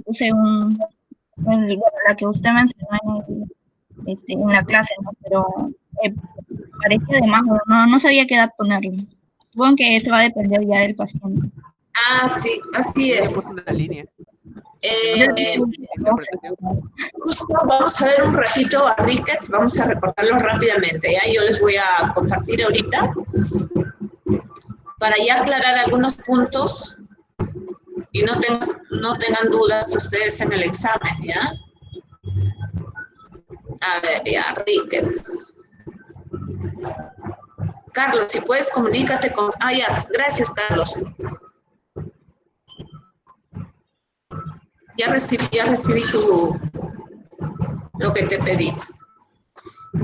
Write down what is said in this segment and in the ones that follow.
puse bueno, la que usted mencionó en la clase, ¿no? Pero parecía de más, no sabía qué edad ponerle. Supongo que eso va a depender ya del paciente. Ah, sí, así Yo le es. puse una línea. Yo Interpretación. Justo vamos a ver un ratito a Ricketts, vamos a recordarlo rápidamente, ¿ya? Yo les voy a compartir ahorita para ya aclarar algunos puntos y no tengan dudas ustedes en el examen, ¿ya? A ver, ya, Ricketts. Carlos, si puedes, comunícate con... Ah, ya, gracias, Carlos. Ya recibí lo que te pedí.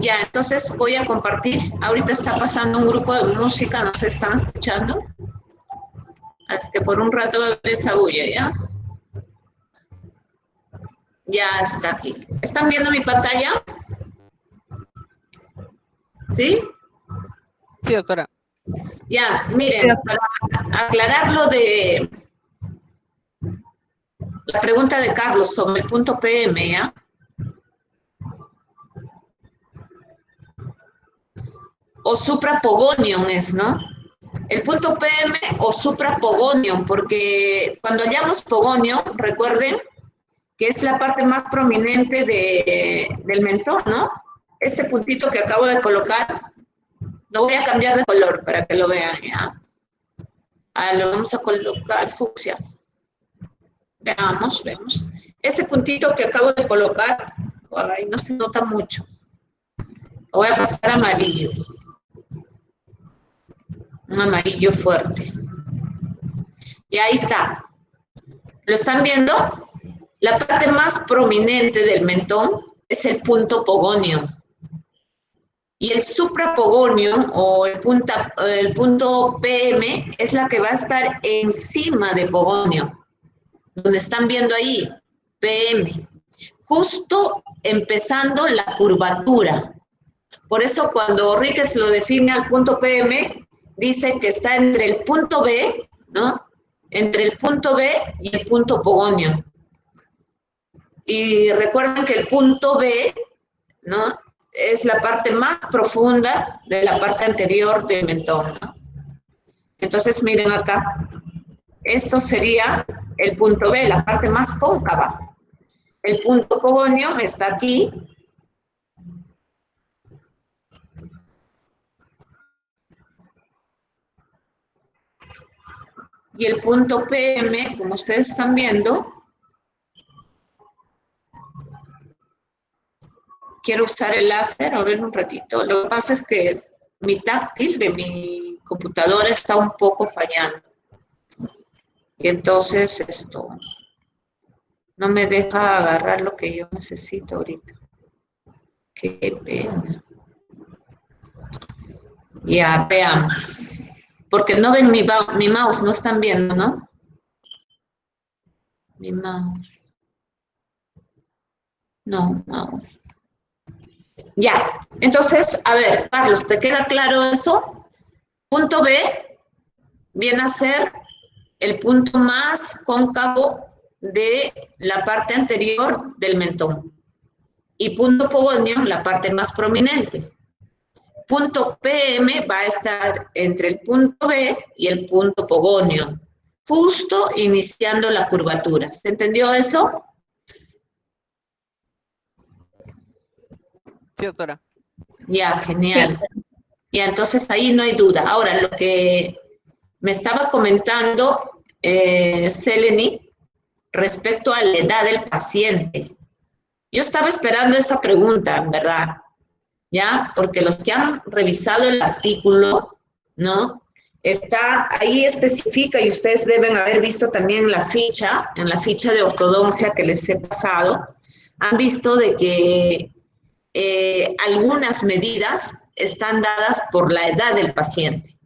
Ya, entonces voy a compartir. Ahorita está pasando un grupo de música, ¿nos están escuchando? Así que por un rato va a haber esa bulla, ¿ya? Ya está aquí. ¿Están viendo mi pantalla? ¿Sí? Sí, doctora. Ya, miren, para aclarar lo de la pregunta de Carlos sobre el punto PM, ¿ya? O suprapogonium es, ¿no? El punto PM o suprapogonium, porque cuando hallamos pogonium, recuerden que es la parte más prominente del mentón, ¿no? Este puntito que acabo de colocar, lo voy a cambiar de color para que lo vean, ¿ya? Lo vamos a colocar fucsia. Veamos. Ese puntito que acabo de colocar, ahí no se nota mucho. Lo voy a pasar a amarillo. Un amarillo fuerte. Y ahí está. ¿Lo están viendo? La parte más prominente del mentón es el punto pogonium. Y el suprapogonium o el punto PM es la que va a estar encima de pogonium. Donde están viendo ahí, PM. Justo empezando la curvatura. Por eso cuando Ricketts lo define al punto PM, dice que está entre el punto B, ¿no? Entre el punto B y el punto pogonium. Y recuerden que el punto B, ¿no? Es la parte más profunda de la parte anterior del mentón, ¿no? Entonces, miren acá. Esto sería el punto B, la parte más cóncava. El punto pogonium está aquí. Y el punto PM, como ustedes están viendo, quiero usar el láser, a ver un ratito. Lo que pasa es que mi táctil de mi computadora está un poco fallando. Y entonces esto no me deja agarrar lo que yo necesito ahorita. Qué pena. Ya, veamos. Porque no ven mi mouse, no están viendo, ¿no? Mi mouse. No, mouse. Ya, entonces, a ver, Carlos, ¿te queda claro eso? Punto B viene a ser el punto más cóncavo de la parte anterior del mentón. Y punto pogonium, la parte más prominente. Punto PM va a estar entre el punto B y el punto pogonium, justo iniciando la curvatura. ¿Se entendió eso? Sí, doctora. Ya, genial. Ya, entonces ahí no hay duda. Ahora, lo que me estaba comentando Seleni respecto a la edad del paciente. Yo estaba esperando esa pregunta, en verdad, ¿ya? Porque los que han revisado el artículo, ¿no? Está, ahí especifica, y ustedes deben haber visto también en la ficha de ortodoncia que les he pasado, han visto de que algunas medidas están dadas por la edad del paciente.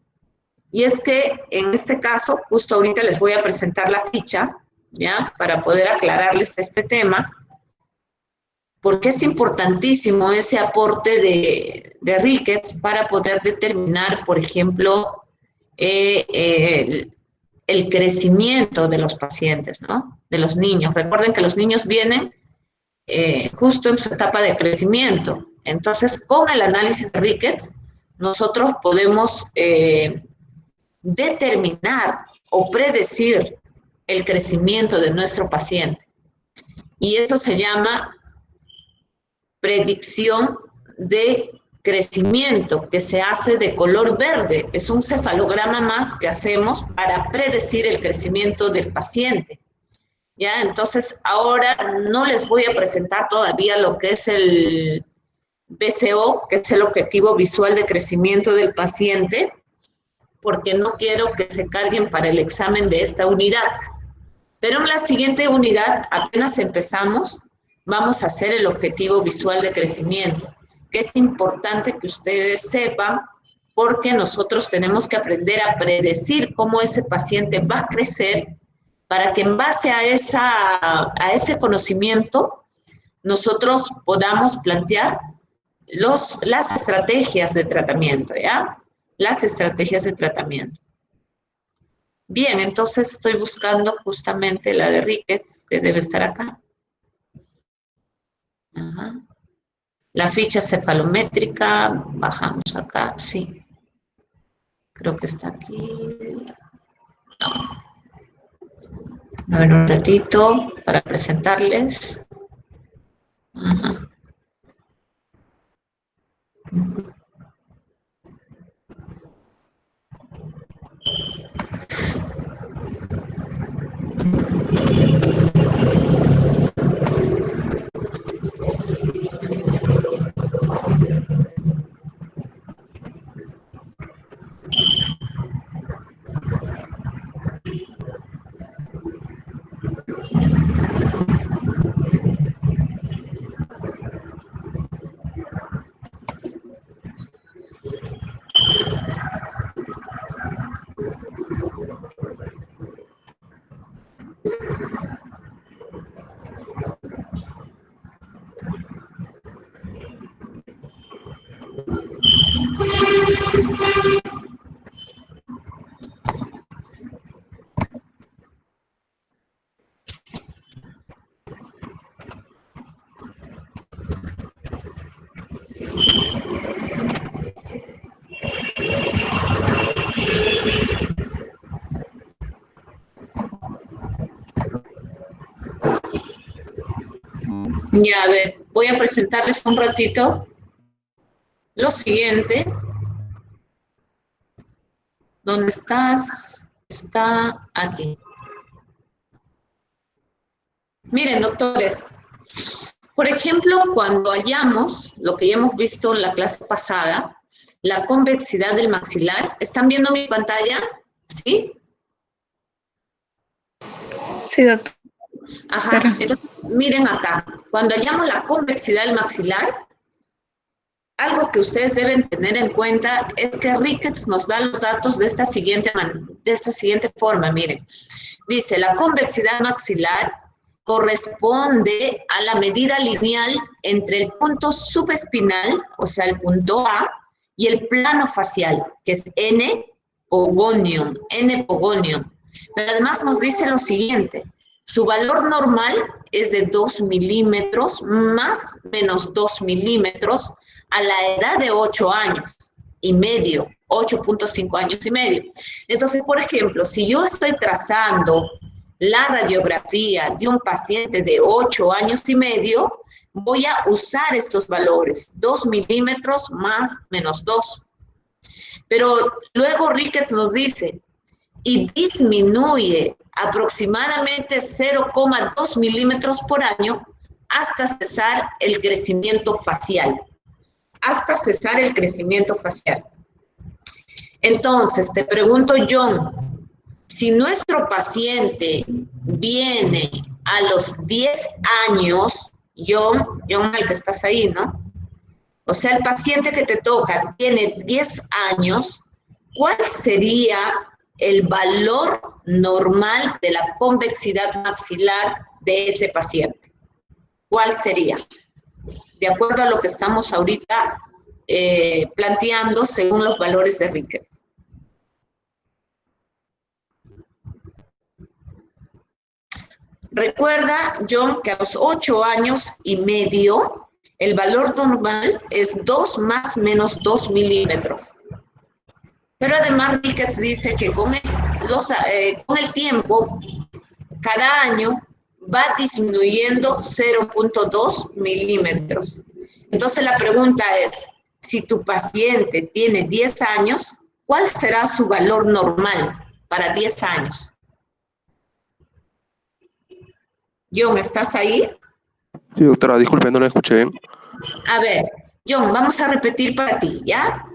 Y es que en este caso, justo ahorita les voy a presentar la ficha, ¿ya? Para poder aclararles este tema, porque es importantísimo ese aporte de Ricketts para poder determinar, por ejemplo, el crecimiento de los pacientes, ¿no? De los niños. Recuerden que los niños vienen justo en su etapa de crecimiento. Entonces, con el análisis de Ricketts, nosotros podemos determinar o predecir el crecimiento de nuestro paciente. Y eso se llama predicción de crecimiento, que se hace de color verde. Es un cefalograma más que hacemos para predecir el crecimiento del paciente. ¿Ya? Entonces, ahora no les voy a presentar todavía lo que es el BCO, que es el objetivo visual de crecimiento del paciente, porque no quiero que se carguen para el examen de esta unidad. Pero en la siguiente unidad, apenas empezamos, vamos a hacer el objetivo visual de crecimiento, que es importante que ustedes sepan, porque nosotros tenemos que aprender a predecir cómo ese paciente va a crecer, para que en base a ese conocimiento nosotros podamos plantear las estrategias de tratamiento, ¿ya? Las estrategias de tratamiento. Bien, entonces estoy buscando justamente la de Ricketts, que debe estar acá. Ajá. La ficha cefalométrica, bajamos acá, sí. Creo que está aquí. No. A ver, un ratito para presentarles. Ajá. Ya, a ver, voy a presentarles un ratito lo siguiente. ¿Dónde estás? Está aquí. Miren, doctores, por ejemplo, cuando hallamos lo que ya hemos visto en la clase pasada, la convexidad del maxilar, ¿están viendo mi pantalla? ¿Sí? Sí, doctor. Ajá, entonces miren acá, cuando hallamos la convexidad del maxilar, algo que ustedes deben tener en cuenta es que Ricketts nos da los datos de esta siguiente forma, miren. Dice, la convexidad maxilar corresponde a la medida lineal entre el punto subespinal, o sea, el punto A, y el plano facial, que es N pogonium. Pero además nos dice lo siguiente, su valor normal es de 2 milímetros más menos 2 milímetros a la edad de 8 años y medio, 8.5 años y medio. Entonces, por ejemplo, si yo estoy trazando la radiografía de un paciente de 8 años y medio, voy a usar estos valores, 2 milímetros más menos 2. Pero luego Ricketts nos dice, y disminuye aproximadamente 0,2 milímetros por año hasta cesar el crecimiento facial. Hasta cesar el crecimiento facial. Entonces, te pregunto, John, si nuestro paciente viene a los 10 años, John, el que estás ahí, ¿no? O sea, el paciente que te toca tiene 10 años, ¿cuál sería el valor normal de la convexidad maxilar de ese paciente? ¿Cuál sería? De acuerdo a lo que estamos ahorita planteando según los valores de Ricketts. Recuerda, John, que a los 8 años y medio, el valor normal es 2 más menos 2 milímetros. Pero además Ricketts dice que con el tiempo, cada año, va disminuyendo 0.2 milímetros. Entonces la pregunta es, si tu paciente tiene 10 años, ¿cuál será su valor normal para 10 años? John, ¿estás ahí? Sí, doctora, disculpe, no la escuché bien. A ver, John, vamos a repetir para ti, ¿ya?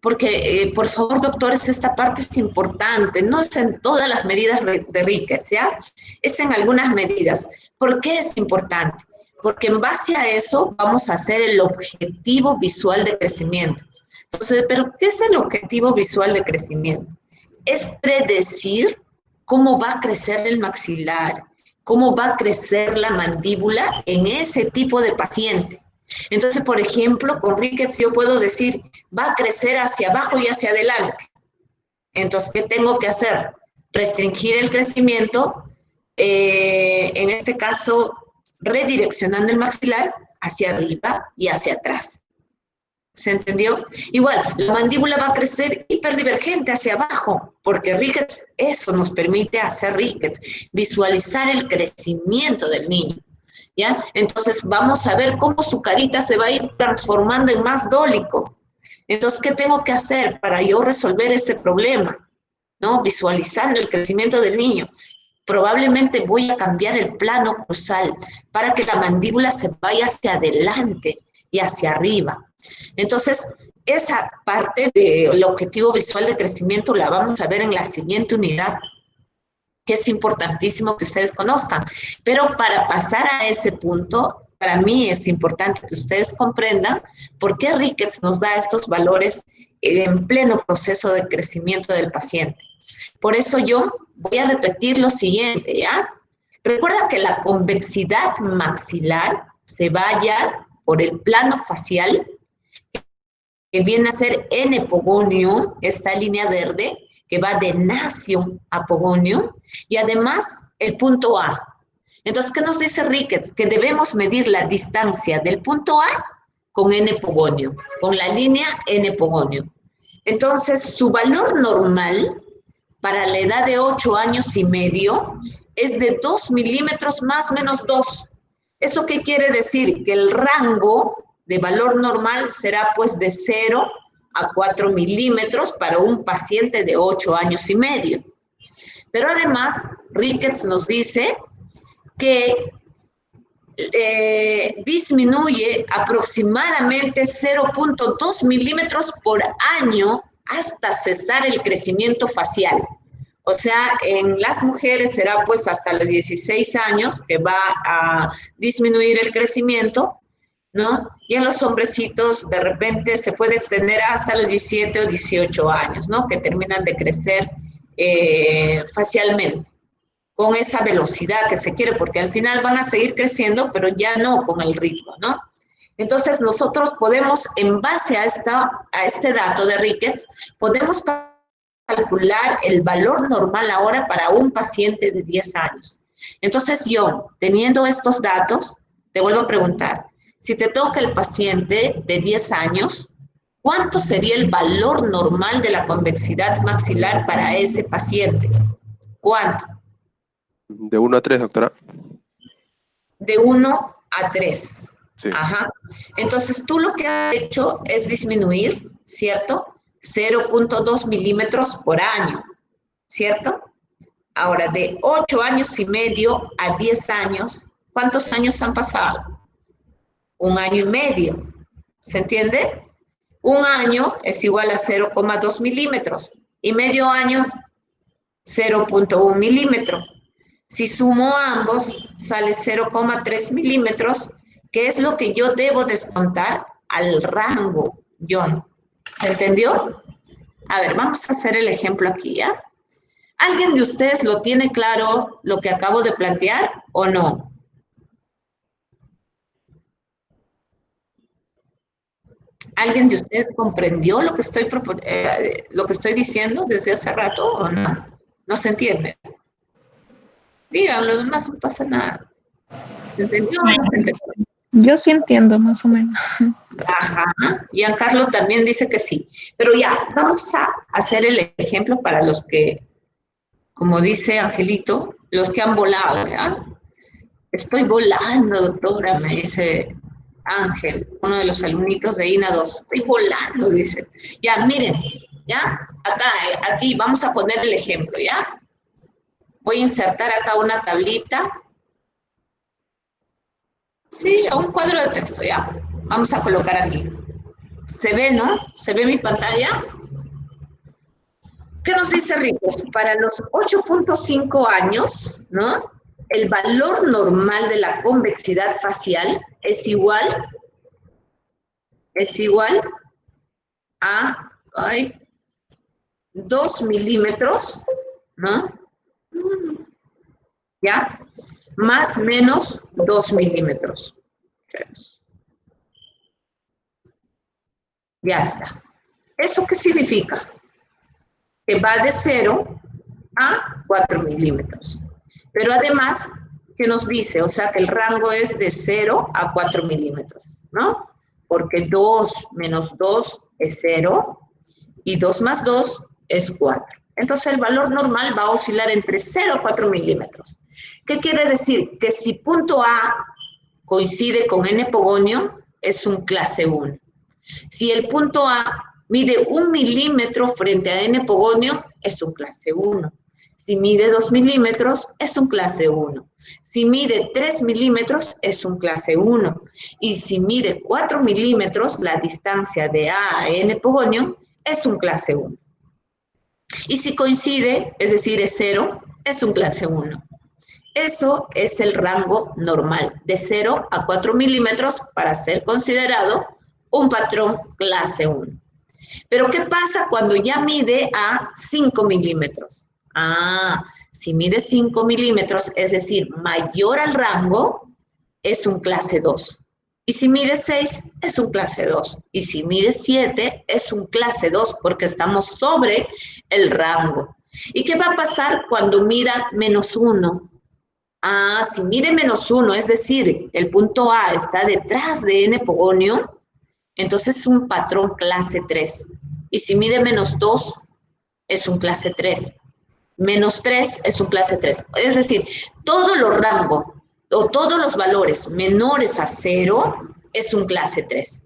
Porque, por favor, doctores, esta parte es importante. No es en todas las medidas de Ricketts, ¿ya? Es en algunas medidas. ¿Por qué es importante? Porque en base a eso vamos a hacer el objetivo visual de crecimiento. Entonces, ¿pero qué es el objetivo visual de crecimiento? Es predecir cómo va a crecer el maxilar, cómo va a crecer la mandíbula en ese tipo de paciente. Entonces, por ejemplo, con Ricketts yo puedo decir, va a crecer hacia abajo y hacia adelante. Entonces, ¿qué tengo que hacer? Restringir el crecimiento, en este caso, redireccionando el maxilar hacia arriba y hacia atrás. ¿Se entendió? Igual, la mandíbula va a crecer hiperdivergente hacia abajo, porque Ricketts, eso nos permite hacer Ricketts, visualizar el crecimiento del niño. ¿Ya? Entonces vamos a ver cómo su carita se va a ir transformando en más dólico. Entonces, ¿qué tengo que hacer para yo resolver ese problema? ¿No? Visualizando el crecimiento del niño. Probablemente voy a cambiar el plano cruzal para que la mandíbula se vaya hacia adelante y hacia arriba. Entonces, esa parte del objetivo visual de crecimiento la vamos a ver en la siguiente unidad, que es importantísimo que ustedes conozcan. Pero para pasar a ese punto, para mí es importante que ustedes comprendan por qué Ricketts nos da estos valores en pleno proceso de crecimiento del paciente. Por eso yo voy a repetir lo siguiente, ¿ya? Recuerda que la convexidad maxilar se vaya por el plano facial, que viene a ser N pogonium, esta línea verde, que va de nasion a pogonium, y además el punto A. Entonces, ¿qué nos dice Ricketts? Que debemos medir la distancia del punto A con N pogonium, con la línea N pogonium. Entonces, su valor normal para la edad de 8 años y medio es de 2 milímetros más menos 2. ¿Eso qué quiere decir? Que el rango de valor normal será pues de 0 a 4 milímetros para un paciente de 8 años y medio. Pero además, Ricketts nos dice que disminuye aproximadamente 0.2 milímetros por año hasta cesar el crecimiento facial. O sea, en las mujeres será pues hasta los 16 años que va a disminuir el crecimiento, ¿no? Y en los hombrecitos de repente se puede extender hasta los 17 o 18 años, ¿no? Que terminan de crecer facialmente, con esa velocidad que se quiere, porque al final van a seguir creciendo, pero ya no con el ritmo, ¿no? Entonces nosotros podemos, en base a este dato de Ricketts, podemos calcular el valor normal ahora para un paciente de 10 años. Entonces yo, teniendo estos datos, te vuelvo a preguntar, si te toca el paciente de 10 años, ¿cuánto sería el valor normal de la convexidad maxilar para ese paciente? ¿Cuánto? De 1 a 3, doctora. De 1 a 3. Sí. Ajá. Entonces, tú lo que has hecho es disminuir, ¿cierto? 0.2 milímetros por año, ¿cierto? Ahora, de 8 años y medio a 10 años, ¿cuántos años han pasado? 1 año y medio, ¿se entiende? 1 año es igual a 0,2 milímetros y medio año 0.1 milímetro. Si sumo ambos, sale 0,3 milímetros, que es lo que yo debo descontar al rango, John. ¿Se entendió? A ver, vamos a hacer el ejemplo aquí, ¿ya? ¿Alguien de ustedes lo tiene claro lo que acabo de plantear o no? ¿Alguien de ustedes comprendió lo que estoy diciendo desde hace rato o no? ¿No se entiende? Digan, los demás no pasa nada. ¿Se entendió o no se entendió? Yo sí entiendo, más o menos. Ajá, Giancarlo también dice que sí. Pero ya, vamos a hacer el ejemplo para los que, como dice Angelito, los que han volado, ¿ya? Estoy volando, doctora, me dice Ángel, uno de los alumnitos de INA 2. Estoy volando, dice. Ya, miren, ¿ya? Acá, aquí, vamos a poner el ejemplo, ¿ya? Voy a insertar acá una tablita. Sí, un cuadro de texto, ya. Vamos a colocar aquí. ¿Se ve, no? ¿Se ve mi pantalla? ¿Qué nos dice Ricos? Para los 8.5 años, ¿no? El valor normal de la convexidad facial es igual a 2 milímetros, ¿no? ¿Ya? Más menos 2 milímetros. Ya está. ¿Eso qué significa? Que va de 0 a 4 milímetros. Pero además, ¿qué nos dice? O sea, que el rango es de 0 a 4 milímetros, ¿no? Porque 2 menos 2 es 0 y 2 más 2 es 4. Entonces, el valor normal va a oscilar entre 0 a 4 milímetros. ¿Qué quiere decir? Que si punto A coincide con n pogonio, es un clase 1. Si el punto A mide 1 milímetro frente a n pogonio, es un clase 1. Si mide 2 milímetros, es un clase 1. Si mide 3 milímetros, es un clase 1. Y si mide 4 milímetros, la distancia de A a n pogonio, es un clase 1. Y si coincide, es decir, es 0, es un clase 1. Eso es el rango normal, de 0 a 4 milímetros para ser considerado un patrón clase 1. Pero ¿qué pasa cuando ya mide a 5 milímetros? Si mide 5 milímetros, es decir, mayor al rango, es un clase 2. Y si mide 6, es un clase 2. Y si mide 7, es un clase 2, porque estamos sobre el rango. ¿Y qué va a pasar cuando mida menos 1? Si mide menos 1, es decir, el punto A está detrás de n pogonio, entonces es un patrón clase 3. Y si mide menos 2, es un clase 3. Menos 3 es un clase 3. Es decir, todos los rangos o todos los valores menores a 0 es un clase 3.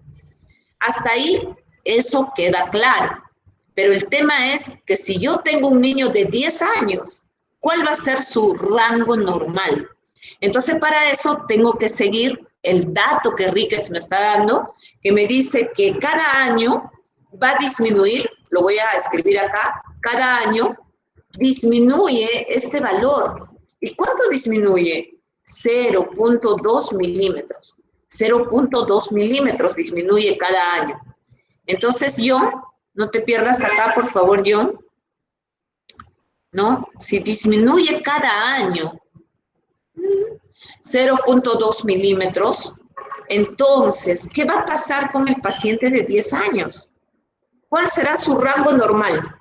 Hasta ahí eso queda claro. Pero el tema es que si yo tengo un niño de 10 años, ¿cuál va a ser su rango normal? Entonces, para eso tengo que seguir el dato que Ricketts me está dando, que me dice que cada año va a disminuir, lo voy a escribir acá, cada año disminuye este valor. ¿Y cuánto disminuye? 0.2 milímetros. 0.2 milímetros disminuye cada año. Entonces, John, no te pierdas acá, por favor, John. ¿No? Si disminuye cada año 0.2 milímetros, entonces, ¿qué va a pasar con el paciente de 10 años? ¿Cuál será su rango normal?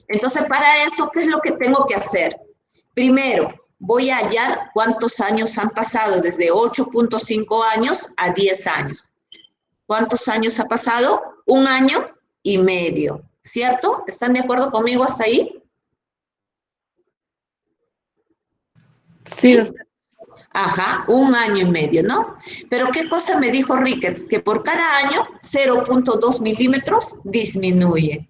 Entonces, para eso, ¿qué es lo que tengo que hacer? Primero, voy a hallar cuántos años han pasado, desde 8.5 años a 10 años. ¿Cuántos años ha pasado? 1 año y medio, ¿cierto? ¿Están de acuerdo conmigo hasta ahí? Sí, doctora. Ajá, 1 año y medio, ¿no? Pero ¿qué cosa me dijo Ricketts? Que por cada año 0.2 milímetros disminuye.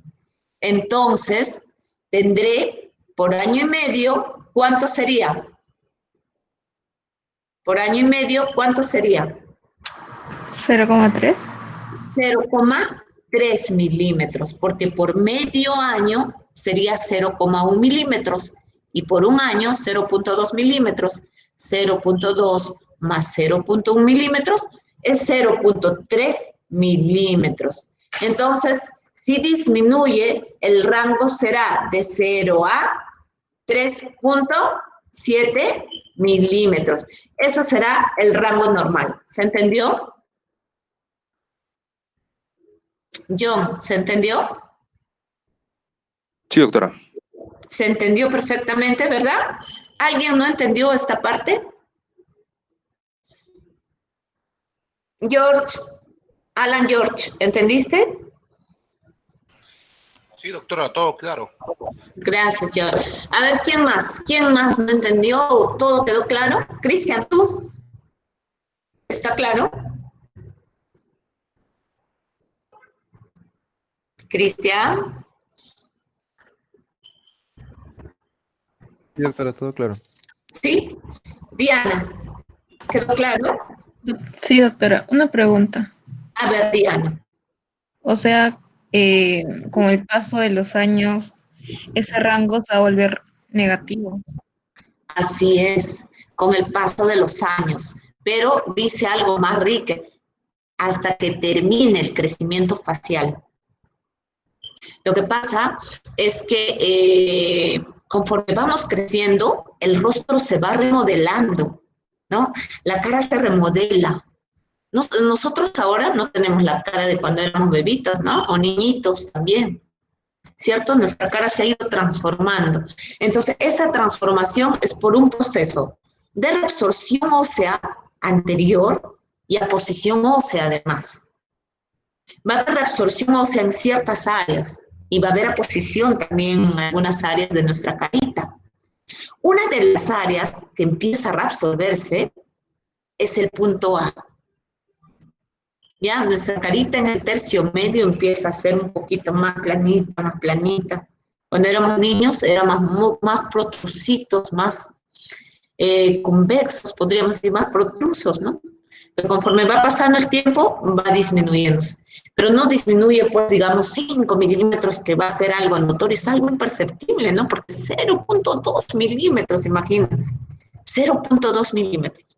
Entonces, tendré por año y medio, ¿cuánto sería? Por año y medio, ¿cuánto sería? 0,3. 0,3 milímetros, porque por medio año sería 0,1 milímetros y por 1 año 0.2 milímetros. 0.2 más 0.1 milímetros es 0.3 milímetros. Entonces, si disminuye, el rango será de 0 a 3.7 milímetros. Eso será el rango normal. ¿Se entendió? John, ¿se entendió? Sí, doctora. Se entendió perfectamente, ¿verdad? ¿Alguien no entendió esta parte? George, Alan George, ¿entendiste? Sí, doctora, todo claro. Gracias, George. A ver, ¿quién más? ¿Quién más no entendió? ¿Todo quedó claro? Cristian, ¿tú? ¿Está claro? Cristian. Sí, doctora, todo claro. ¿Sí? Diana, ¿quedó claro? Sí, doctora, una pregunta. A ver, Diana. O sea, con el paso de los años, ese rango se va a volver negativo. Así es, con el paso de los años. Pero dice algo más, Ríquez, hasta que termine el crecimiento facial. Lo que pasa es que conforme vamos creciendo, el rostro se va remodelando, ¿no? La cara se remodela. Nosotros ahora no tenemos la cara de cuando éramos bebitas, ¿no? O niñitos también, ¿cierto? Nuestra cara se ha ido transformando. Entonces, esa transformación es por un proceso de reabsorción ósea anterior y aposición ósea además. Va a haber reabsorción ósea en ciertas áreas y va a haber aposición también en algunas áreas de nuestra carita. Una de las áreas que empieza a reabsorberse es el punto A. Ya, nuestra carita en el tercio medio empieza a ser un poquito más planita, más planita. Cuando éramos niños éramos más protrusitos, más convexos, podríamos decir, más protrusos, ¿no? Pero conforme va pasando el tiempo, va disminuyéndose. Pero no disminuye, pues, digamos, 5 milímetros, que va a ser algo notorio, es algo imperceptible, ¿no? Porque 0.2 milímetros, imagínense, 0.2 milímetros.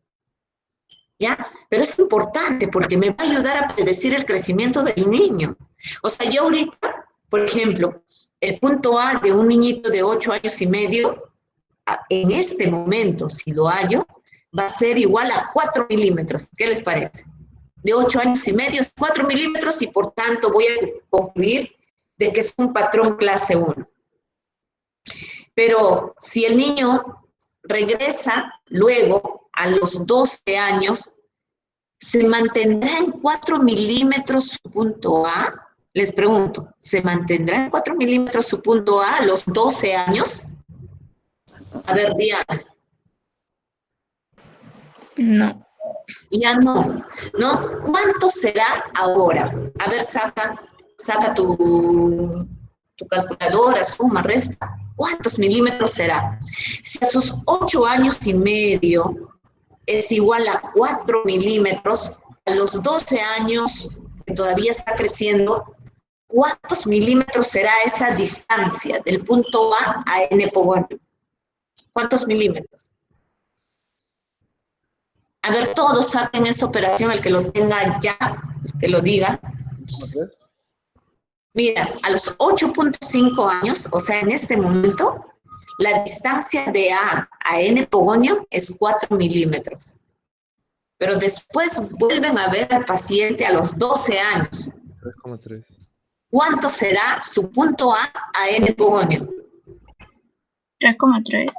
¿Ya? Pero es importante porque me va a ayudar a predecir el crecimiento del niño. O sea, yo ahorita, por ejemplo, el punto A de un niñito de 8 años y medio, en este momento, si lo hallo, va a ser igual a 4 milímetros. ¿Qué les parece? De 8 años y medio es 4 milímetros y por tanto voy a concluir de que es un patrón clase 1. Pero si el niño regresa luego a los 12 años, ¿se mantendrá en 4 milímetros su punto A? Les pregunto, ¿se mantendrá en 4 milímetros su punto A a los 12 años? A ver, Diana. No. Ya no, ¿no? ¿Cuánto será ahora? A ver, saca tu calculadora, suma, resta. ¿Cuántos milímetros será? Si a sus 8 años y medio es igual a 4 milímetros, a los 12 años, que todavía está creciendo, ¿cuántos milímetros será esa distancia del punto A a N por 1? ¿Cuántos milímetros? A ver, todos saquen esa operación, el que lo tenga ya, el que lo diga. Mira, a los 8.5 años, o sea, en este momento, la distancia de A a N pogonio es 4 milímetros. Pero después vuelven a ver al paciente a los 12 años. 3,3. ¿Cuánto será su punto A a N pogonio? 3,3.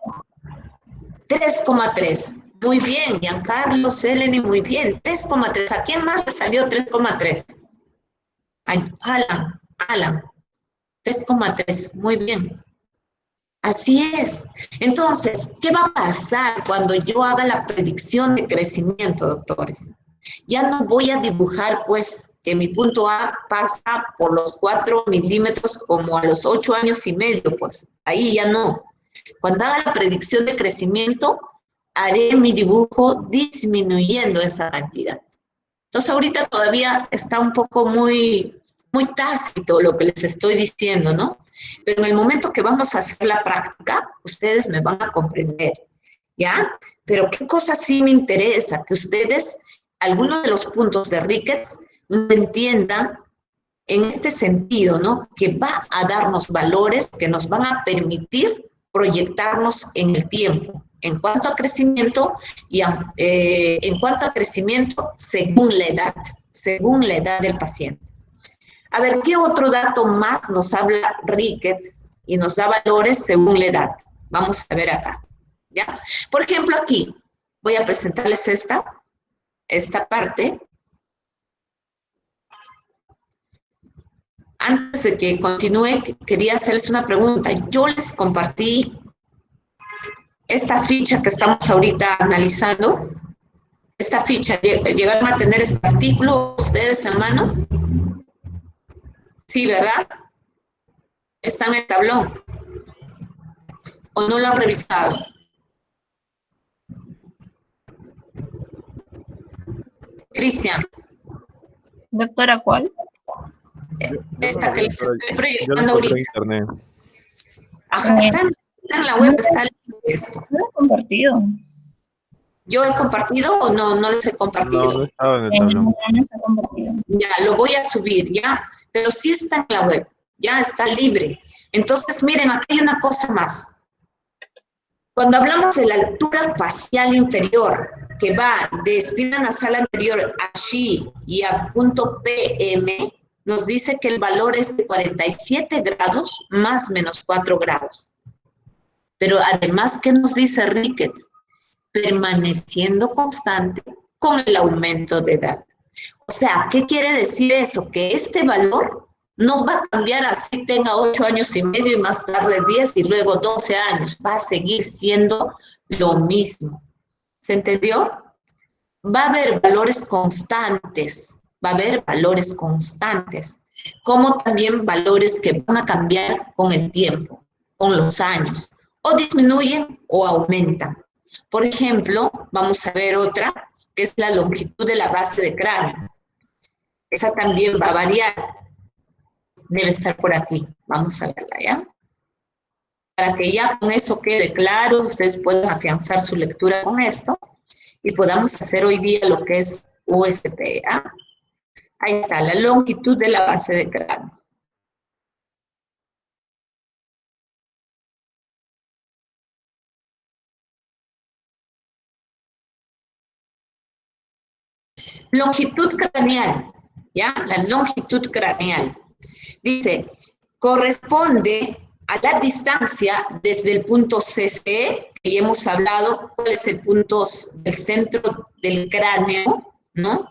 3,3. Muy bien, Giancarlo, Seleni, muy bien. 3,3. ¿A quién más le salió 3,3? Alan. 3,3. Muy bien. Así es. Entonces, ¿qué va a pasar cuando yo haga la predicción de crecimiento, doctores? Ya no voy a dibujar, pues, que mi punto A pasa por los 4 milímetros como a los 8 años y medio, pues. Ahí ya no. Cuando haga la predicción de crecimiento, haré mi dibujo disminuyendo esa cantidad. Entonces, ahorita todavía está un poco muy tácito lo que les estoy diciendo, ¿no? Pero en el momento que vamos a hacer la práctica, ustedes me van a comprender, ¿ya? Pero qué cosa sí me interesa, que ustedes, algunos de los puntos de Ricketts, lo entiendan en este sentido, ¿no? Que va a darnos valores que nos van a permitir proyectarnos en el tiempo, en cuanto a crecimiento y en cuanto a crecimiento según la edad del paciente. A ver, ¿qué otro dato más nos habla Ricketts y nos da valores según la edad? Vamos a ver acá. ¿ya? Por ejemplo, aquí voy a presentarles esta parte. Antes de que continúe, quería hacerles una pregunta. Yo les compartí esta ficha que estamos ahorita analizando. Esta ficha, ¿llegaron a tener este artículo ustedes en mano? Sí, ¿verdad? Está en el tablón. ¿O no lo han revisado? Cristian, Doctora, ¿cuál? esta que les estoy Yo lo proyectando encontré ahorita. en internet. Ajá, está en la web, está esto. No lo he compartido. ¿Yo he compartido o no les he No, compartido? no estaba en el No, tablón. no está compartido. Ya, lo voy a subir, ya, pero sí está en la web, ya está libre. Entonces, miren, aquí hay una cosa más. Cuando hablamos de la altura facial inferior, que va de espina nasal anterior a G y a punto PM, nos dice que el valor es de 47 grados más menos 4 grados. Pero además, ¿qué nos dice Ricketts? Permaneciendo constante con el aumento de edad. O sea, ¿qué quiere decir eso? Que este valor no va a cambiar así tenga 8 años y medio y más tarde 10 y luego 12 años. Va a seguir siendo lo mismo. ¿Se entendió? Va a haber valores constantes, como también valores que van a cambiar con el tiempo, con los años, o disminuyen o aumentan. Por ejemplo, vamos a ver otra, que es la longitud de la base de cráneo. Esa también va a variar. Debe estar por aquí. Vamos a verla, ¿ya? Para que ya con eso quede claro, ustedes puedan afianzar su lectura con esto y podamos hacer hoy día lo que es USP, ¿ya? Ahí está, la longitud de la base de cráneo. Longitud craneal, ¿ya? La longitud craneal. Dice, corresponde a la distancia desde el punto CC, que ya hemos hablado, cuál es el punto del centro del cráneo, ¿no?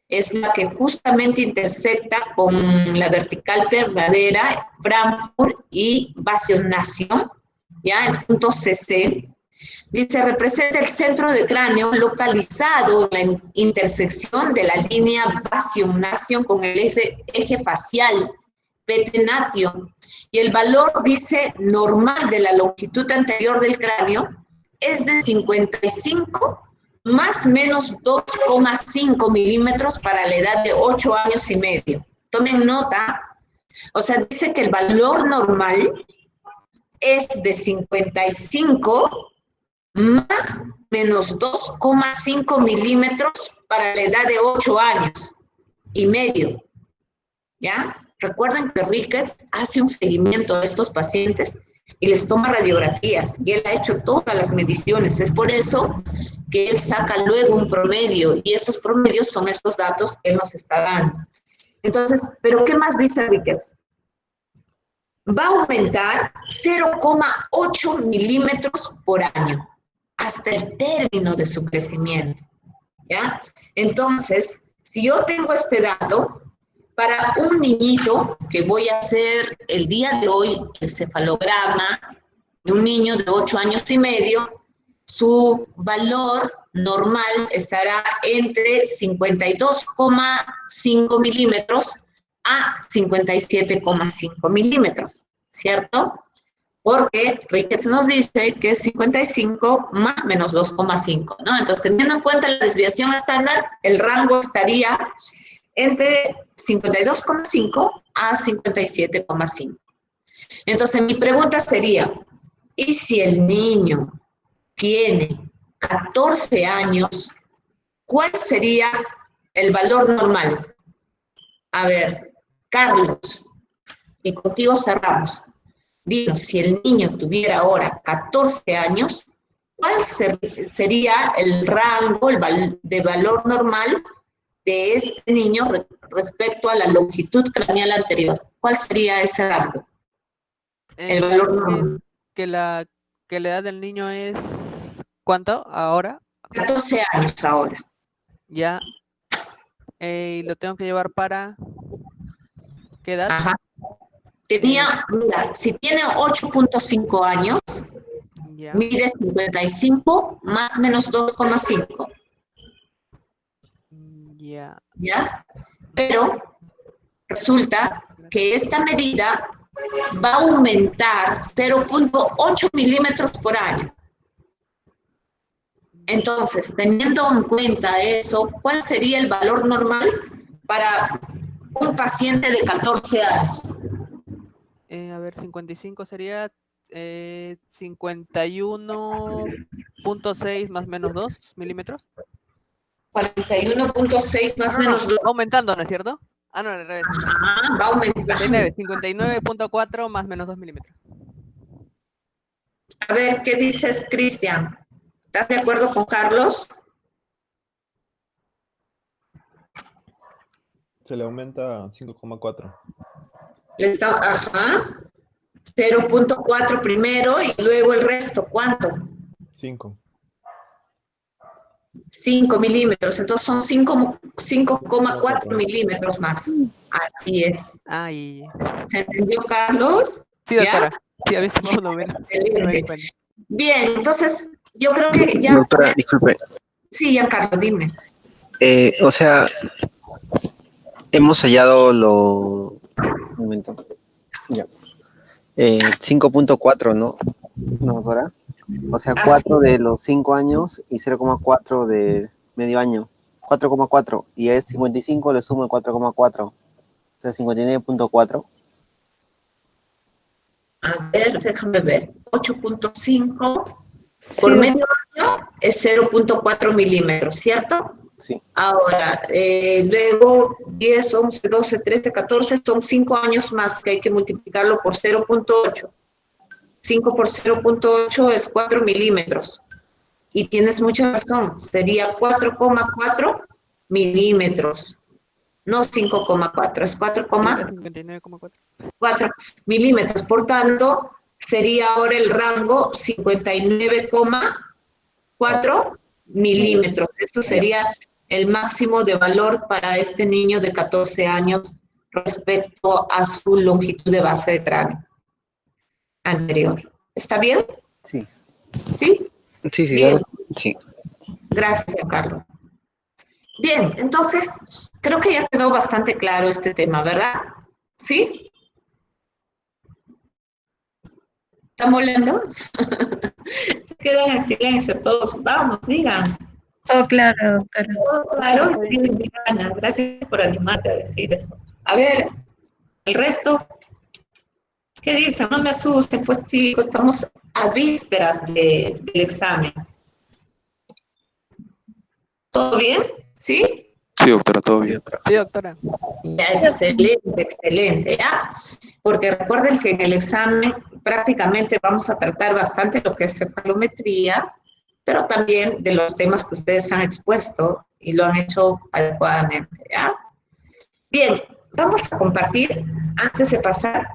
Es la que justamente intersecta con la vertical verdadera, Frankfurt y Vasionación, ¿ya? El punto CC. Dice, representa el centro del cráneo localizado en la intersección de la línea Vasionación con el eje facial petenatio. Y el valor, dice, normal de la longitud anterior del cráneo es de 55 más menos 2,5 milímetros para la edad de 8 años y medio. Tomen nota. O sea, dice que el valor normal es de 55 más menos 2,5 milímetros para la edad de 8 años y medio. ¿Ya? Recuerden que Ricketts hace un seguimiento a estos pacientes y les toma radiografías y él ha hecho todas las mediciones. Es por eso que él saca luego un promedio y esos promedios son estos datos que él nos está dando. Entonces, ¿pero qué más dice Ricketts? Va a aumentar 0,8 milímetros por año hasta el término de su crecimiento, ¿ya? Entonces, si yo tengo este dato, para un niñito que voy a hacer el día de hoy el cefalograma de un niño de 8 años y medio, su valor normal estará entre 52,5 milímetros a 57,5 milímetros, ¿cierto? Porque Ricketts nos dice que es 55 más menos 2,5, ¿no? Entonces, teniendo en cuenta la desviación estándar, el rango estaría entre 52,5 a 57,5. Entonces, mi pregunta sería, ¿y si el niño tiene 14 años, cuál sería el valor normal? A ver, Carlos, y contigo cerramos. Dinos, si el niño tuviera ahora 14 años, ¿cuál sería el rango de valor normal de este niño respecto a la longitud craneal anterior? ¿Cuál sería ese rango? El valor normal. Que la edad del niño es cuánto ahora? 14 años ahora. Ya. Y lo tengo que llevar para... ¿Qué edad? Ajá. Tenía, mira, si tiene 8.5 años, Ya. mide 55 más menos 2,5, Ya. ¿ya? Pero resulta que esta medida va a aumentar 0.8 milímetros por año. Entonces, teniendo en cuenta eso, ¿cuál sería el valor normal para un paciente de 14 años? A ver, 55 sería 51.6 más menos 2 milímetros. 41.6 Ah, más o no, no, menos. va aumentando, ¿no es cierto? Ah, no, al revés. Va aumentando. 59.4 más menos 2 milímetros. A ver, ¿qué dices, Cristian? ¿Estás de acuerdo con Carlos? Se le aumenta a 5,4. Ajá. 0.4 primero y luego el resto. ¿Cuánto? 5. 5 milímetros. Entonces son 5,4 4. milímetros más. Así es. Ay. ¿Se entendió, Carlos? Sí, ¿Ya? doctora. Sí, a veces más o menos. No me di cuenta. Bien, entonces yo creo que ya... Doctora, disculpe. Sí, ya, Carlos, dime. O sea, hemos hallado lo... Un momento. Ya. 5.4, ¿no? ¿No, doctora? O sea, Así 4 de los 5 años y 0,4 de medio año. 4,4. Y es 55, le sumo el 4,4. O sea, 59.4. A ver, déjame ver. 8.5 Sí, por medio año es 0.4 milímetros, ¿cierto? Sí. Ahora, luego 10, 11, 12, 13, 14, son 5 años más que hay que multiplicarlo por 0.8. 5 por 0.8 es 4 milímetros. Y tienes mucha razón, sería 4,4 milímetros, no 5,4, es Sí, era 59,4. 4 milímetros. Por tanto, sería ahora el rango 59,4 milímetros. Esto sería el máximo de valor para este niño de 14 años respecto a su longitud de base de cráneo anterior. ¿Está bien? Sí. ¿Sí? Sí, sí, Bien, sí. gracias, Carlos. Bien, entonces, creo que ya quedó bastante claro este tema, ¿verdad? ¿Sí? ¿Están volando? Se quedan en silencio todos. Vamos, digan. todo claro, doctora. Todo claro, Diana, gracias por animarte a decir eso. A ver, el resto, ¿qué dicen? No me asusten, pues chicos, estamos a vísperas del examen. ¿Todo bien? ¿Sí? Sí, doctora, todo bien. Sí, doctora. Ya, excelente, excelente, ¿ya? Porque recuerden que en el examen prácticamente vamos a tratar bastante lo que es cefalometría, pero también de los temas que ustedes han expuesto y lo han hecho adecuadamente, ¿ya? Bien, vamos a compartir, antes de pasar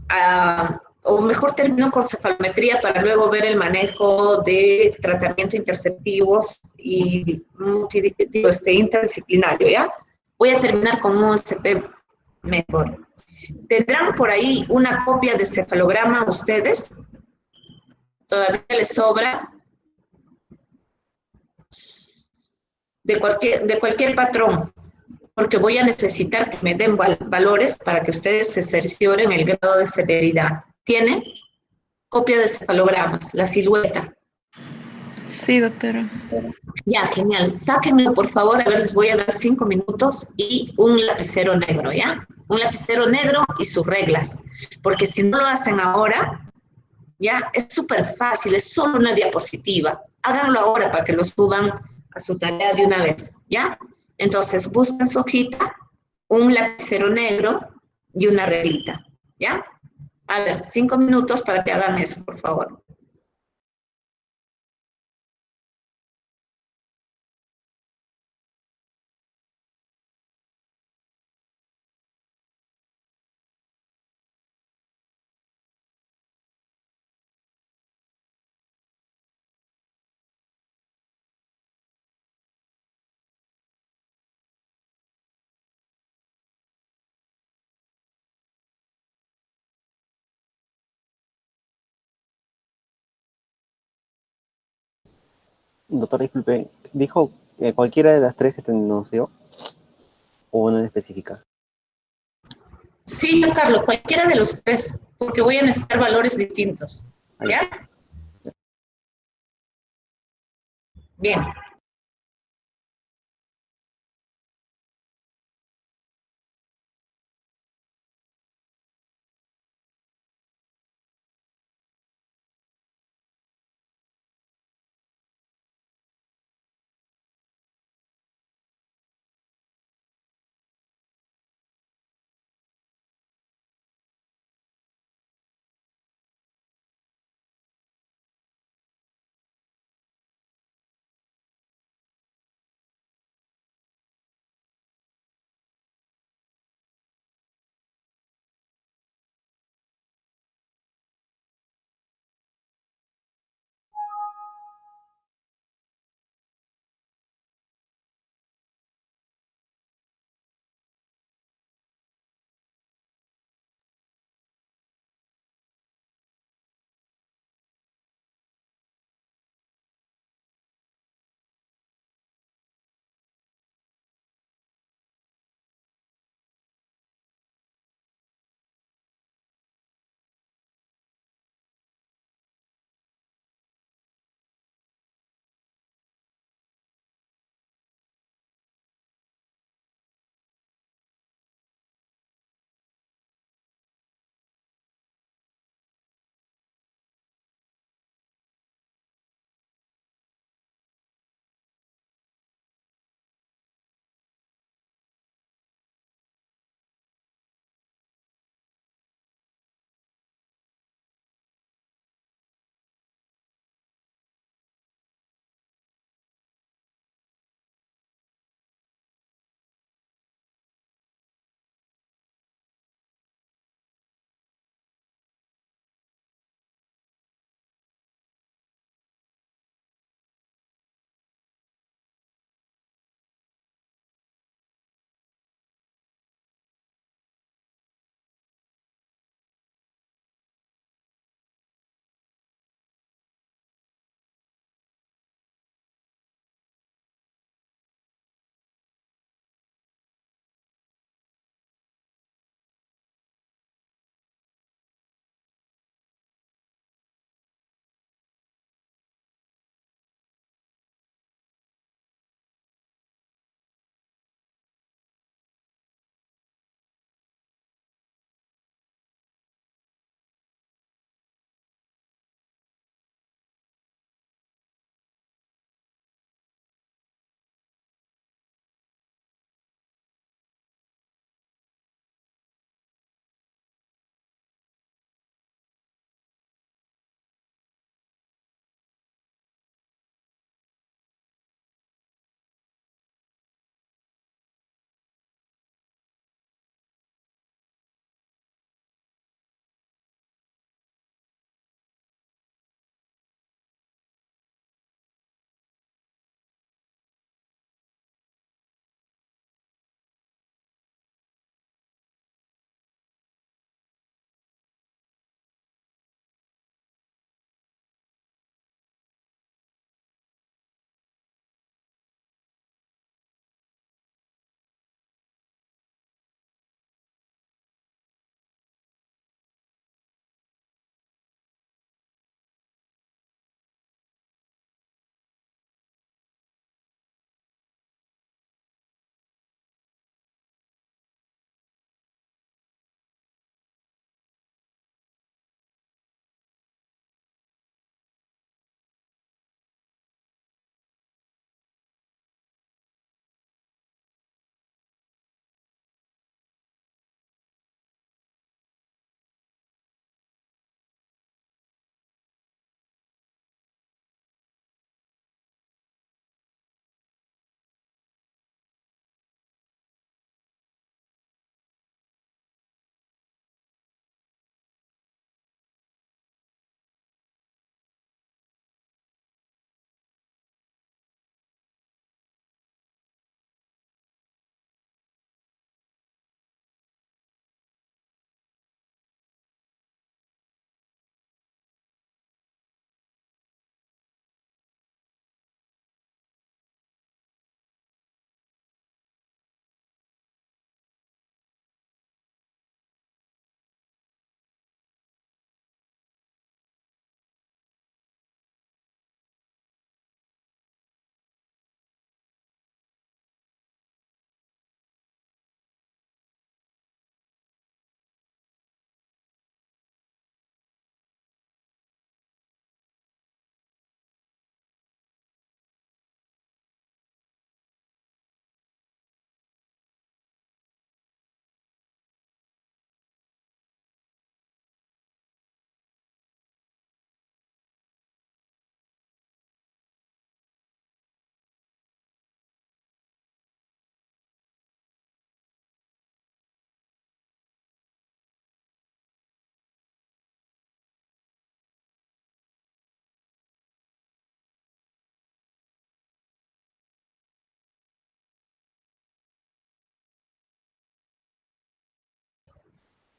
a, o mejor termino con cefalometría para luego ver el manejo de tratamiento interceptivos y interdisciplinario, ¿ya? Voy a terminar con un USP mejor. ¿Tendrán por ahí una copia de cefalograma ustedes? ¿Todavía les sobra? De cualquier patrón, porque voy a necesitar que me den valores para que ustedes se cercioren el grado de severidad. ¿Tienen? Copia de cefalogramas, la silueta. Sí, doctora. Ya, genial. Sáquenmelo, por favor. A ver, les voy a dar 5 minutos y un lapicero negro, ¿ya? Un lapicero negro y sus reglas. Porque si no lo hacen ahora, ya, es súper fácil, es solo una diapositiva. Háganlo ahora para que lo suban a su tarea de una vez, ¿ya? Entonces, busquen su hojita, un lapicero negro y una reglita, ¿ya? A ver, 5 minutos para que hagan eso, por favor. Doctor, disculpe, ¿dijo cualquiera de las tres que te nos dio o una en específica? Sí, Carlos, cualquiera de los tres, porque voy a necesitar valores distintos. Ahí. ¿Ya? Bien.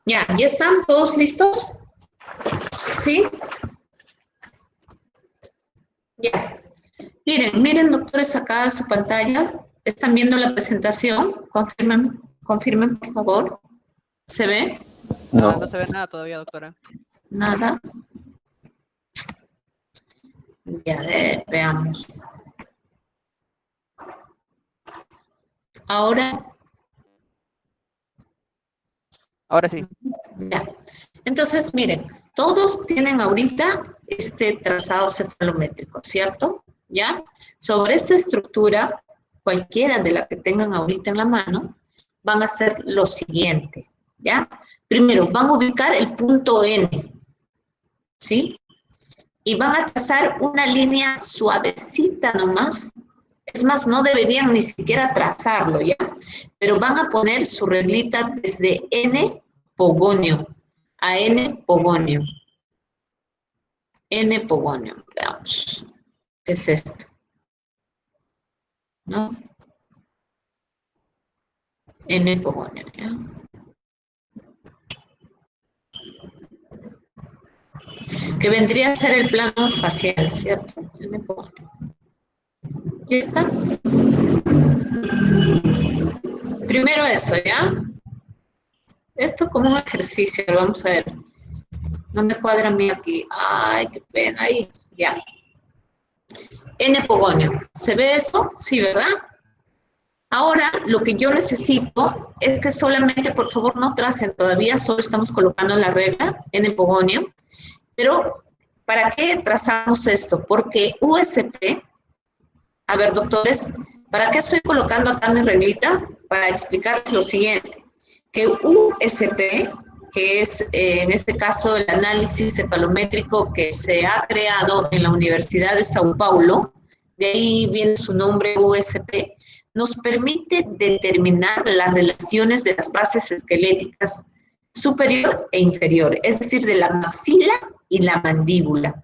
Ya están todos listos. ¿Sí? Ya. Miren, doctores, acá en su pantalla. ¿Están viendo la presentación? Confirmen, por favor. ¿Se ve? No, No. no se ve nada todavía, doctora. Nada. Ya, a ver, veamos. Ahora, Ahora sí. ya. Entonces, miren, todos tienen ahorita este trazado cefalométrico, ¿cierto? ¿Ya? Sobre esta estructura, cualquiera de las que tengan ahorita en la mano, van a hacer lo siguiente, ¿ya? Primero, van a ubicar el punto N, ¿sí? Y van a trazar una línea suavecita nomás. Es más, no deberían ni siquiera trazarlo, ¿ya? Pero van a poner su reglita desde N pogonio a N pogonio. N pogonio, veamos. ¿Qué es esto? ¿No? N pogonio, ¿ya? Que vendría a ser el plano facial, ¿cierto? N pogonio. ¿Ya está? Primero eso, ¿ya? Esto como un ejercicio, vamos a ver. No me cuadra a mí aquí. Ay, qué pena. Ahí, ya. N pogonio. ¿Se ve eso? Sí, ¿verdad? Ahora, lo que yo necesito es que solamente, por favor, no tracen todavía, solo estamos colocando la regla, N pogonio. Pero, ¿para qué trazamos esto? Porque USP, a ver, doctores, ¿para qué estoy colocando acá mi reglita? Para explicarles lo siguiente, que USP, que es en este caso el análisis cefalométrico que se ha creado en la Universidad de Sao Paulo, de ahí viene su nombre USP, nos permite determinar las relaciones de las bases esqueléticas superior e inferior, es decir, de la maxila y la mandíbula.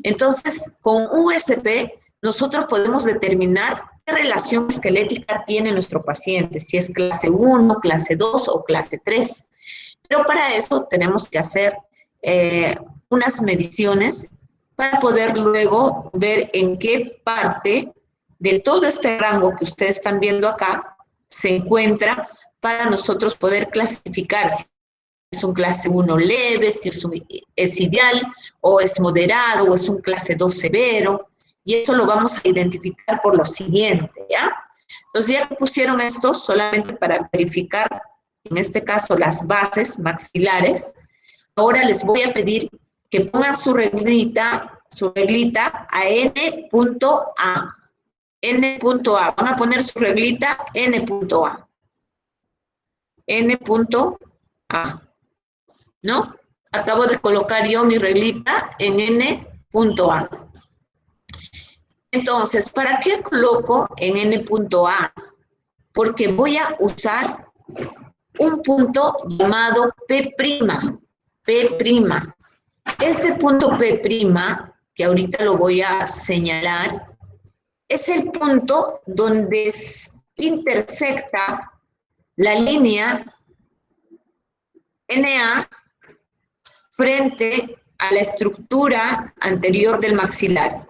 Entonces, con USP, nosotros podemos determinar qué relación esquelética tiene nuestro paciente, si es clase 1, clase 2 o clase 3. Pero para eso tenemos que hacer unas mediciones para poder luego ver en qué parte de todo este rango que ustedes están viendo acá se encuentra para nosotros poder clasificar si es un clase 1 leve, si es ideal, o es moderado, o es un clase 2 severo, y eso lo vamos a identificar por lo siguiente, ¿ya? Entonces, ya que pusieron esto, solamente para verificar, en este caso, las bases maxilares, ahora les voy a pedir que pongan su reglita a N.A. N.A. Van a poner su reglita N.A. N.A. ¿No? Acabo de colocar yo mi reglita en N.A. Entonces, ¿para qué coloco en N.A? Porque voy a usar un punto llamado P'. P'. Ese punto P', que ahorita lo voy a señalar, es el punto donde intersecta la línea NA frente a la estructura anterior del maxilar.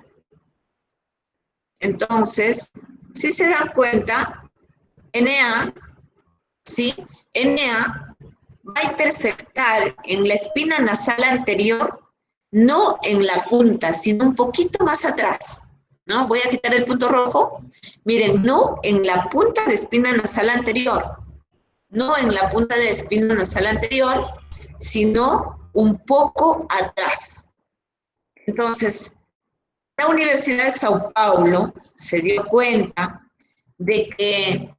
Entonces, si se dan cuenta, NA, ¿sí? NA va a intersectar en la espina nasal anterior, no en la punta, sino un poquito más atrás, ¿no? Voy a quitar el punto rojo. Miren, no en la punta de espina nasal anterior, no en la punta de espina nasal anterior, sino un poco atrás. Entonces, la Universidad de Sao Paulo se dio cuenta de que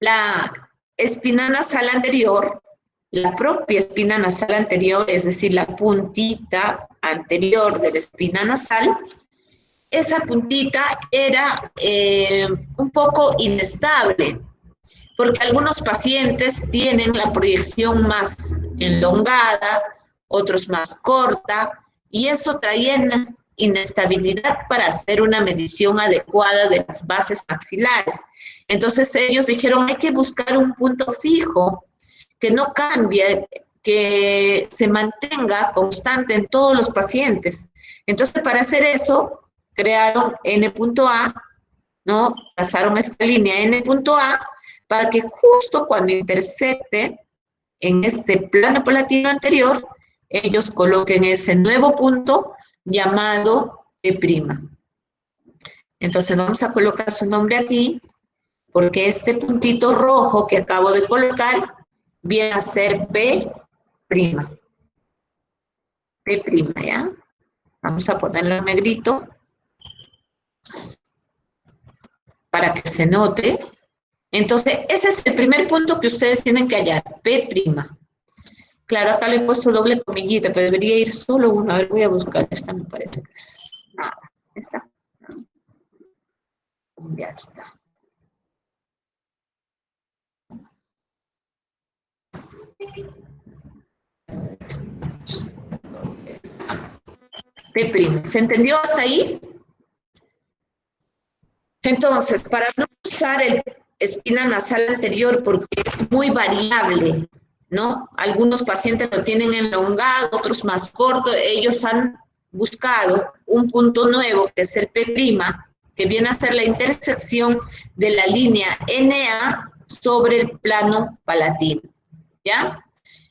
la espina nasal anterior, la propia espina nasal anterior, es decir, la puntita anterior de la espina nasal, esa puntita era un poco inestable, porque algunos pacientes tienen la proyección más enlongada, otros más corta, y eso traía inestabilidad para hacer una medición adecuada de las bases maxilares. Entonces ellos dijeron, hay que buscar un punto fijo que no cambie, que se mantenga constante en todos los pacientes. Entonces, para hacer eso, crearon N.A, ¿no? Pasaron esta línea N.A para que justo cuando intersecte en este plano palatino anterior, ellos coloquen ese nuevo punto llamado P'. Entonces vamos a colocar su nombre aquí, porque este puntito rojo que acabo de colocar viene a ser P'. P', ¿ya? Vamos a ponerlo en negrito para que se note. Entonces, ese es el primer punto que ustedes tienen que hallar, P'. Claro, acá le he puesto doble comillita, pero debería ir solo una. A ver, voy a buscar esta, me parece que es nada. ¿Esta? Ya está. P'. ¿Se entendió hasta ahí? Entonces, para no usar el espina nasal anterior porque es muy variable, ¿no? Algunos pacientes lo tienen elongado, otros más corto. Ellos han buscado un punto nuevo, que es el P', que viene a ser la intersección de la línea NA sobre el plano palatino, ¿ya?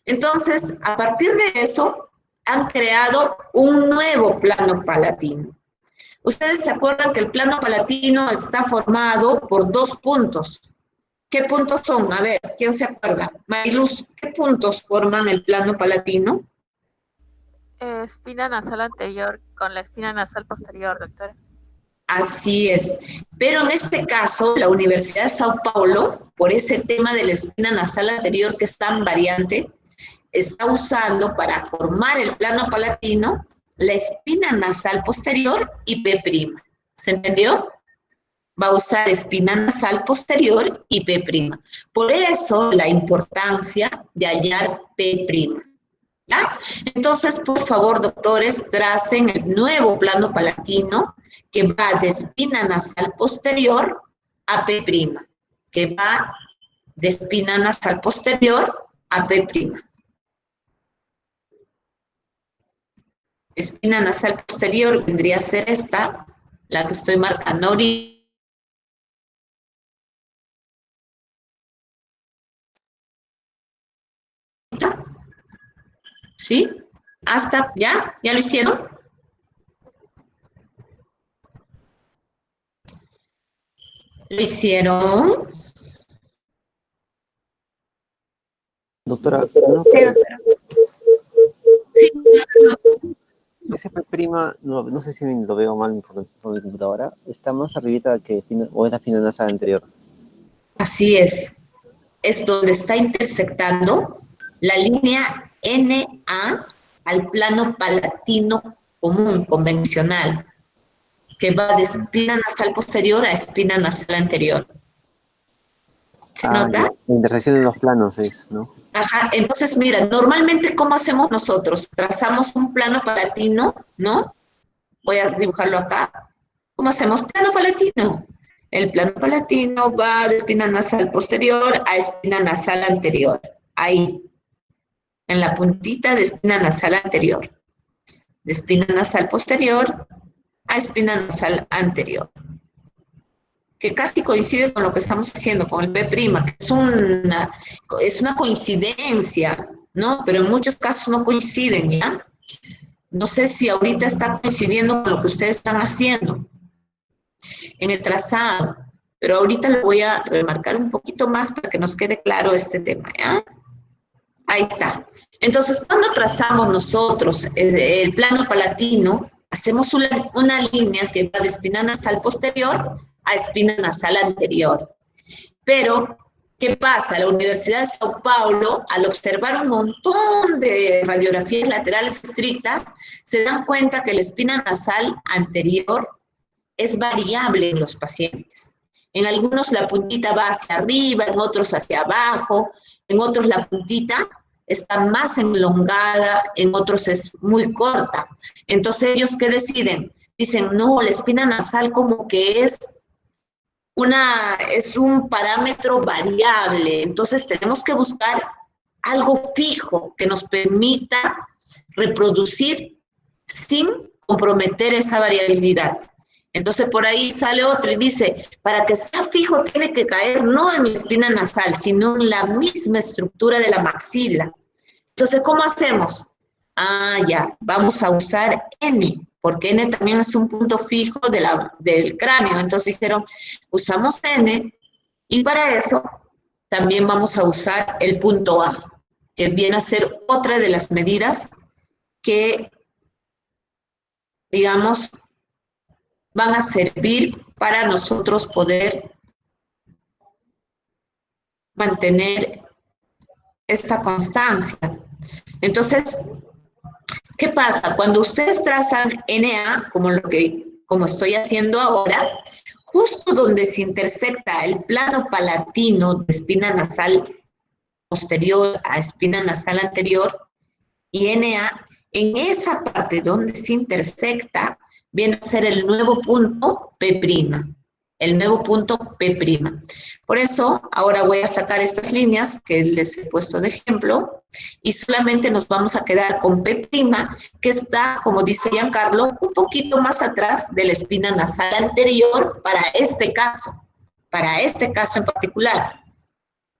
Entonces, a partir de eso, han creado un nuevo plano palatino. Ustedes se acuerdan que el plano palatino está formado por 2 puntos. ¿Qué puntos son? A ver, ¿quién se acuerda? Mariluz, ¿qué puntos forman el plano palatino? Espina nasal anterior con la espina nasal posterior, doctora. Así es. Pero en este caso, la Universidad de Sao Paulo, por ese tema de la espina nasal anterior que es tan variante, está usando para formar el plano palatino la espina nasal posterior y P'. ¿Se entendió? Va a usar espina nasal posterior y P'. Por eso la importancia de hallar P'. ¿Ya? Entonces, por favor, doctores, tracen el nuevo plano palatino que va de espina nasal posterior a P', que va de espina nasal posterior a P'. Espina nasal posterior vendría a ser esta, la que estoy marcando ahorita. ¿Sí? Hasta, ¿ya? ¿Ya lo hicieron? ¿Lo hicieron? Doctora, Sí. ese P', no sé si lo veo mal por mi computadora, está más arribita que o es la espina nasal anterior. Así es donde está intersectando la línea NA al plano palatino común, convencional, que va de espina nasal posterior a espina nasal anterior. ¿Se nota? La intersección de los planos es, ¿no? Ajá, entonces mira, normalmente ¿cómo hacemos nosotros? Trazamos un plano palatino, ¿no? Voy a dibujarlo acá. ¿Cómo hacemos? Plano palatino. El plano palatino va de espina nasal posterior a espina nasal anterior. Ahí, en la puntita de espina nasal anterior. De espina nasal posterior a espina nasal anterior. Que casi coincide con lo que estamos haciendo, con el P', que es una coincidencia, ¿no? Pero en muchos casos no coinciden, ¿ya? No sé si ahorita está coincidiendo con lo que ustedes están haciendo en el trazado, pero ahorita lo voy a remarcar un poquito más para que nos quede claro este tema, ¿ya? Ahí está. Entonces, cuando trazamos nosotros el plano palatino, hacemos una línea que va de espina nasal posterior a espina nasal anterior. Pero, ¿qué pasa? La Universidad de Sao Paulo, al observar un montón de radiografías laterales estrictas, se dan cuenta que la espina nasal anterior es variable en los pacientes. En algunos la puntita va hacia arriba, en otros hacia abajo, en otros la puntita está más elongada, en otros es muy corta. Entonces, ¿ellos qué deciden? Dicen, no, la espina nasal como que es un parámetro variable. Entonces, tenemos que buscar algo fijo que nos permita reproducir sin comprometer esa variabilidad. Entonces por ahí sale otro y dice, para que sea fijo tiene que caer no en la espina nasal, sino en la misma estructura de la maxila. Entonces, ¿cómo hacemos? Ah, ya, vamos a usar N, porque N también es un punto fijo del cráneo. Entonces dijeron, usamos N y para eso también vamos a usar el punto A, que viene a ser otra de las medidas que, digamos, van a servir para nosotros poder mantener esta constancia. Entonces, ¿qué pasa? Cuando ustedes trazan NA, como estoy haciendo ahora, justo donde se intersecta el plano palatino de espina nasal posterior a espina nasal anterior y NA, en esa parte donde se intersecta, viene a ser el nuevo punto P', el nuevo punto P'. Por eso, ahora voy a sacar estas líneas que les he puesto de ejemplo y solamente nos vamos a quedar con P', que está, como dice Giancarlo, un poquito más atrás de la espina nasal anterior para este caso en particular.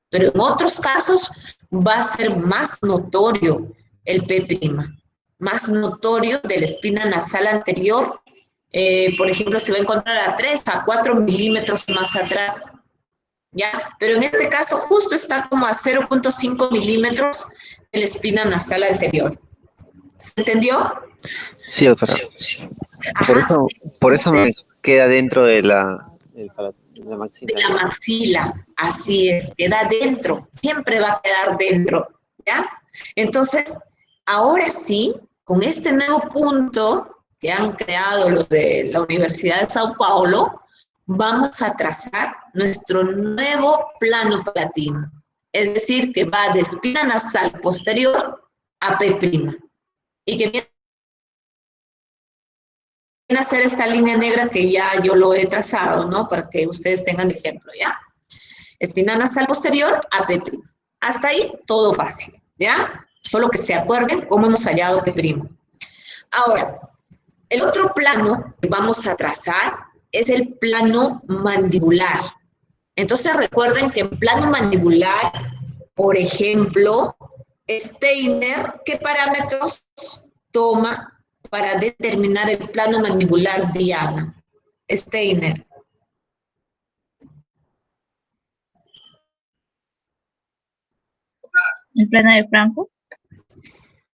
Pero en otros casos va a ser más notorio el P', más notorio de la espina nasal anterior. Por ejemplo, se va a encontrar a 3 a 4 milímetros más atrás, ¿ya? Pero en este caso justo está como a 0.5 milímetros de la espina nasal anterior. ¿Se entendió? Sí, doctora. Por eso me queda dentro de la maxila. De la maxila, así es, queda dentro, siempre va a quedar dentro, ¿ya? Entonces, ahora sí, con este nuevo punto que han creado los de la Universidad de Sao Paulo, vamos a trazar nuestro nuevo plano palatino. Es decir, que va de espina nasal posterior a P'. Y que viene a ser esta línea negra que ya yo lo he trazado, ¿no? Para que ustedes tengan de ejemplo, ¿ya? Espina nasal posterior a P'. Hasta ahí, todo fácil, ¿ya? Solo que se acuerden cómo hemos hallado P'. Ahora, el otro plano que vamos a trazar es el plano mandibular. Entonces recuerden que en plano mandibular, por ejemplo, Steiner, ¿qué parámetros toma para determinar el plano mandibular Diana? Steiner. ¿El plano de Frankfurt?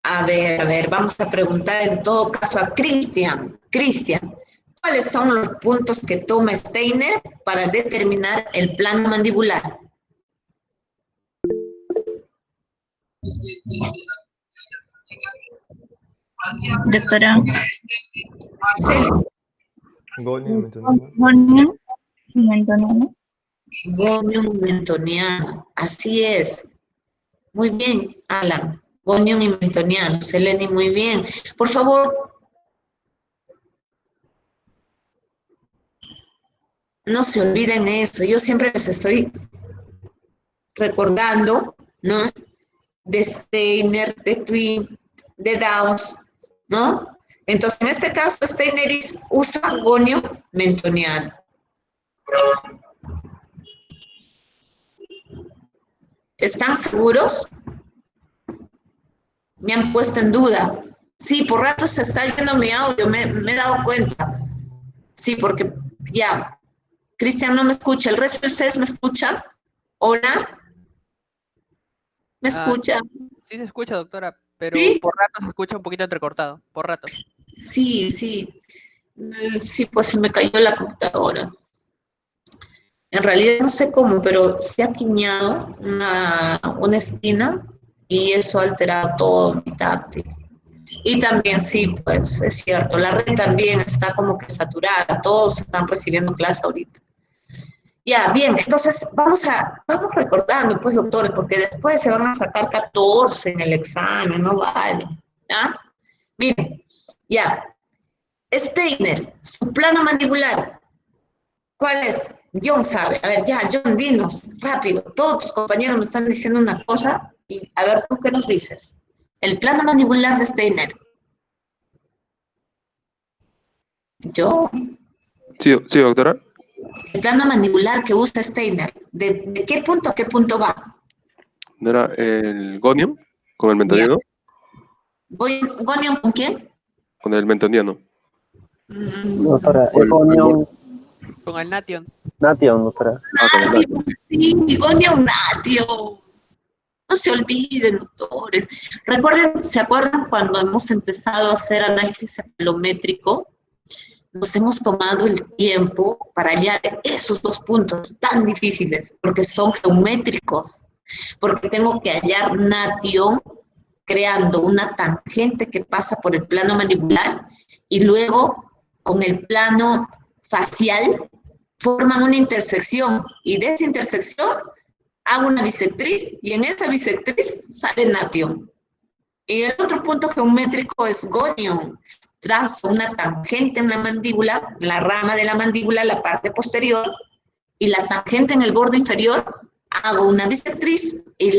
A ver, vamos a preguntar en todo caso a Cristian. Cristian, ¿cuáles son los puntos que toma Steiner para determinar el plano mandibular? Doctora. Sí. Gonium mentoniano. Gonium mentoniano. Gonium mentoniano, así es. Muy bien, Alan. Gonium y mentoniano. Seleni, muy bien. Por favor, no se olviden eso. Yo siempre les estoy recordando, ¿no? De Steiner, de Twin, de Downs, ¿no? Entonces, en este caso, Steiner usa gonium mentoniano. ¿Están seguros? Me han puesto en duda. Sí, por rato se está yendo mi audio, me he dado cuenta. Sí, porque ya, Cristian no me escucha. ¿El resto de ustedes me escuchan? ¿Hola? ¿Me escuchan? Sí se escucha, doctora, pero ¿Sí? por rato se escucha un poquito entrecortado, por rato. Sí. Sí, pues se me cayó la computadora. En realidad no sé cómo, pero se ha quiñado una esquina y eso ha alterado todo mi táctil. Y también sí, pues es cierto, la red también está como que saturada, todos están recibiendo clase ahorita. Ya, bien, entonces vamos recordando, pues, doctores, porque después se van a sacar 14 en el examen, no vale, ¿ya? Miren, ya, Steiner, su plano mandibular, ¿cuál es? John sabe, a ver, ya, John, dinos, rápido, todos tus compañeros me están diciendo una cosa Y a ver, ¿tú qué nos dices? El plano mandibular de Steiner. Yo, Sí, sí, doctora. el plano mandibular que usa Steiner, ¿de qué punto a qué punto va? ¿No era el gonium con el Ya. mentoniano? ¿Gonium con quién? Con el mentoniano. Doctora, O es Gonion Con el Nation. Nation, doctora. con el Natio, sí, Gonium Natio. No se olviden, doctores. Recuerden, ¿se acuerdan cuando hemos empezado a hacer análisis cephalométrico? Nos hemos tomado el tiempo para hallar esos dos puntos tan difíciles, porque son geométricos, porque tengo que hallar nation creando una tangente que pasa por el plano mandibular y luego con el plano facial forman una intersección y de esa intersección hago una bisectriz y en esa bisectriz sale nation. Y el otro punto geométrico es gonium. Trazo una tangente en la mandíbula, la rama de la mandíbula, la parte posterior, y la tangente en el borde inferior, hago una bisectriz y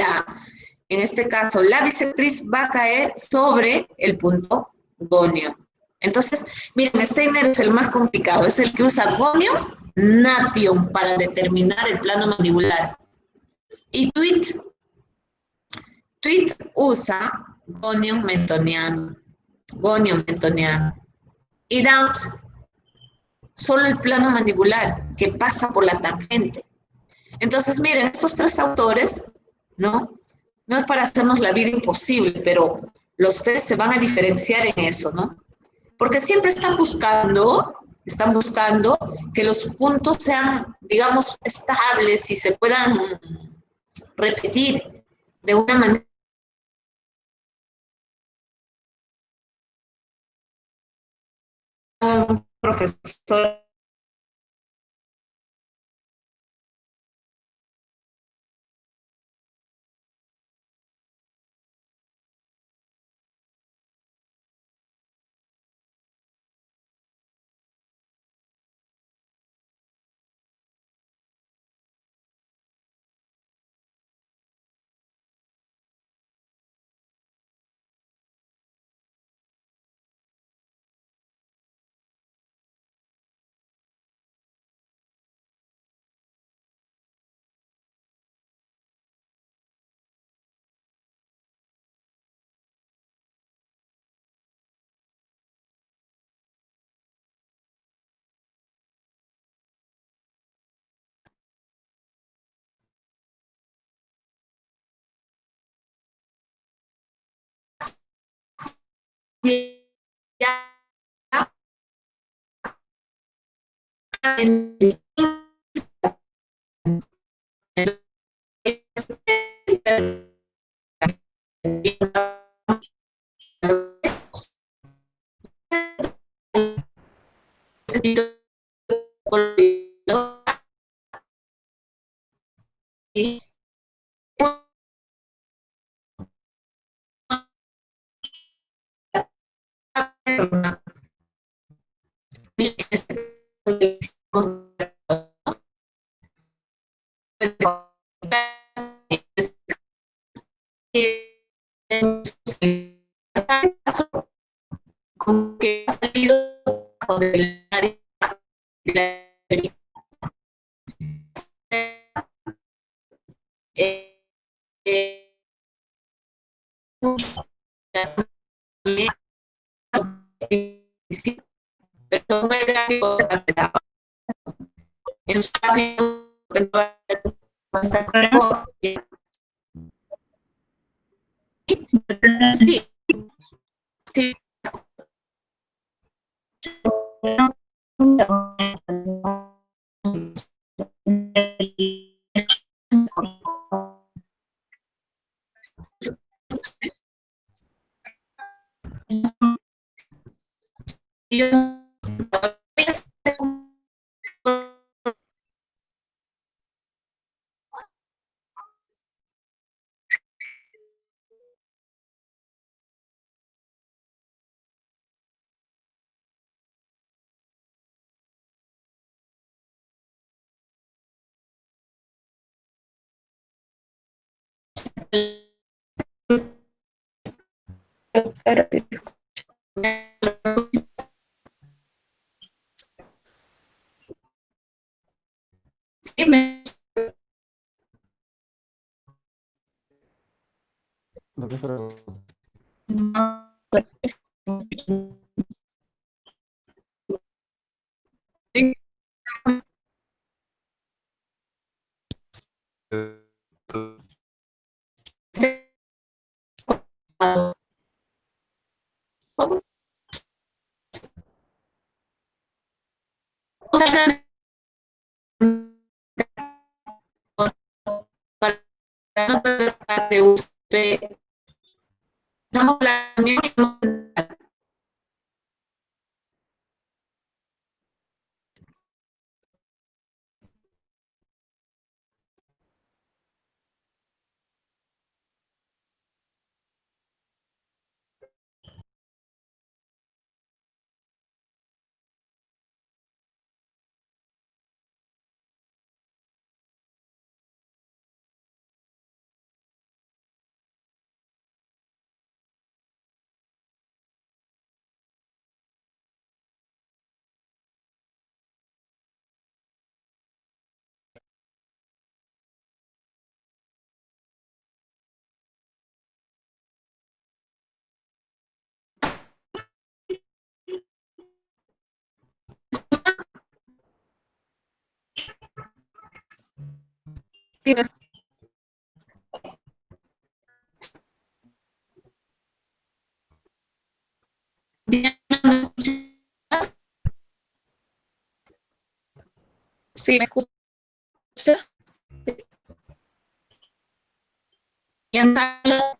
en este caso, la bisectriz va a caer sobre el punto gonium. Entonces, miren, Steiner es el más complicado, es el que usa gonium, nation para determinar el plano mandibular. Y Tweet usa gonium mentoniano. Gonium mentoniano. Y Downs, solo el plano mandibular que pasa por la tangente. Entonces, miren, estos tres autores, ¿no? No es para hacernos la vida imposible, pero los tres se van a diferenciar en eso, ¿no? Porque siempre están buscando que los puntos sean, digamos, estables y se puedan repetir de una manera. Un profesor con que ha salido con el área eh, eh, pero el gráfico en su gráfico sí, sí, yo voy a hacer un ¿Lo que es dragón? No, para no perder parte USP, estamos la reunión y Tiene- Diana, ¿me escuchas? Sí, ¿me escucha? Giancarlo,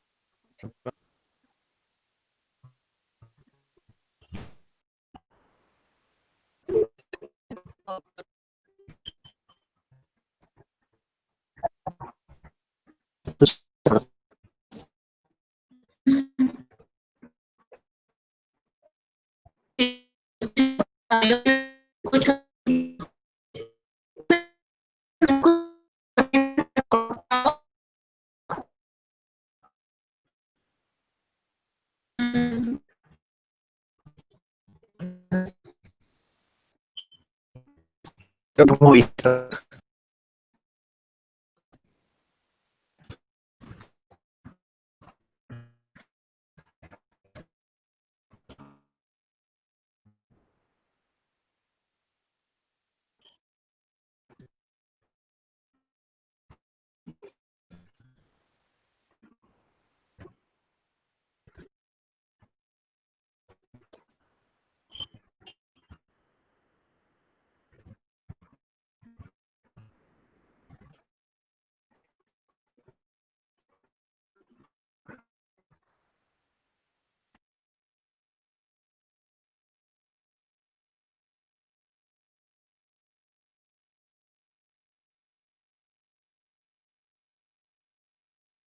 yo te escucho. Mm, Creo que hemos visto.